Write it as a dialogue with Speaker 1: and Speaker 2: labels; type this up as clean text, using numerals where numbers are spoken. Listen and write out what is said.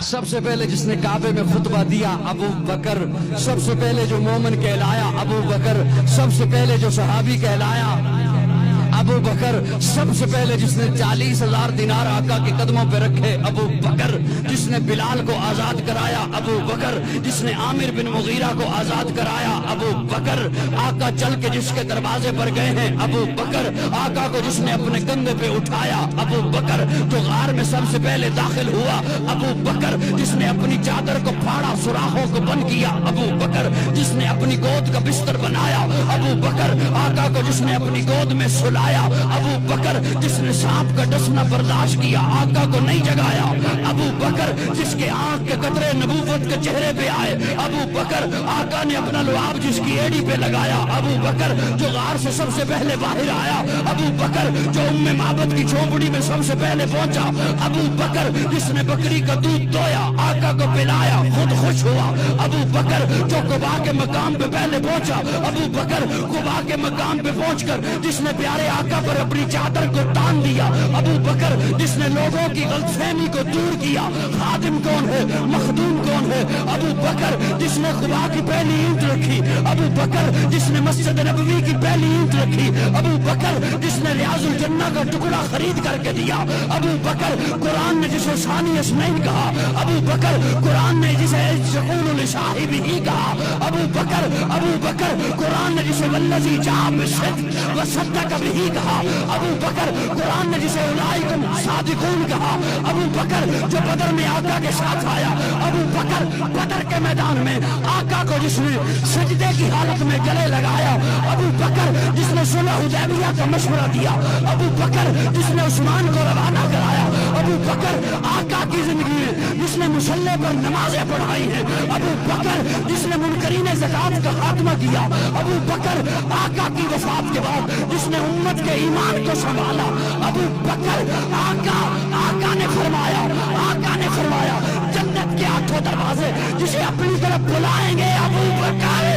Speaker 1: سب سے پہلے جس نے کعبے میں خطبہ دیا ابو بکر، سب سے پہلے جو مومن کہلایا ابو بکر، سب سے پہلے جو صحابی کہلایا ابو بکر، سب سے پہلے جس نے 40,000 دینار آقا کے قدموں پہ رکھے ابو بکر، جس نے بلال کو آزاد کرایا ابو بکر، جس نے عامر بن مغیرہ کو آزاد کرایا ابو بکر، آقا چل کے جس کے دروازے پر گئے ہیں ابو بکر، آقا کو جس نے اپنے کندھے پہ اٹھایا ابو بکر، جو غار میں سب سے پہلے داخل ہوا ابو بکر، جس نے اپنی چادر کو پھاڑا سوراخوں کو بند کیا ابو بکر، جس نے اپنی گود کا بستر بنایا ابو بکر، آقا کو جس نے اپنی گود میں سلایا ابو بکر، جس نے سانپ کا ڈسنا برداشت کیا آقا کو نہیں جگایا ابو بکر، جس کے آنکھ کے قطرے نبوت کے چہرے پہ آئے ابو بکر، آقا نے اپنا لعاب جس کی ایڑی پہ لگایا ابو بکر، جو غار سے سب سے پہلے باہر آیا ابو بکر، جو معبد کی جھونپڑی میں سب سے پہلے پہنچا ابو بکر، جس نے بکری کا دودھ دویا آقا کو پلایا خود خوش ہوا ابو بکر، جو قباء کے مقام پہ پہلے پہنچا ابو بکر، قباء کے مقام پہ پہنچ کر جس نے پیارے آقا پر اپنی چادر کو تان دیا ابو بکر، جس نے لوگوں کی غلط فہمی کو دور کیا خادم کون ہے مخدوم کون ہے ابو بکر، جس نے قباء کی پہلی اینٹ رکھی ابو بکر، جس نے مسجد نبوی کی پہلی اینٹ رکھی ابو بکر، جس نے ریاض الجنہ کا ٹکڑا خرید کر کے دیا ابو بکر، قرآن نے جسے ثانی اسنین کہا ابو بکر، قرآن نے جسے یقول لصاحبہ کہا ابو بکر، قرآن نے جسے والذی جاء بالصدق وصدق بہ کہا ابو بکر، قرآن نے جسے اولئک صادقون کہا ابو بکر، جو بدر میں آقا کے ساتھ آیا ابو بکر، بدر کے میدان میں آقا کو جس نے سجدے کی حالت میں گلے لگایا ابو بکر، جس نے صلح حدیبیہ کا مشورہ دیا ابو بکر، جس نے عثمان کو روانہ کرایا ابو بکر، آقا کی زندگی میں جس نے مصلی پر نمازیں پڑھائی ہیں ابو بکر، جس نے منکرین زکوٰۃ کا خاتمہ کیا ابو بکر، آقا کی وفات کے بعد جس نے امت کے ایمان کو سنبھالا ابو بکر، آقا نے فرمایا جنت کے 8 دروازے جسے اپنی طرف بلائیں گے ابو بکر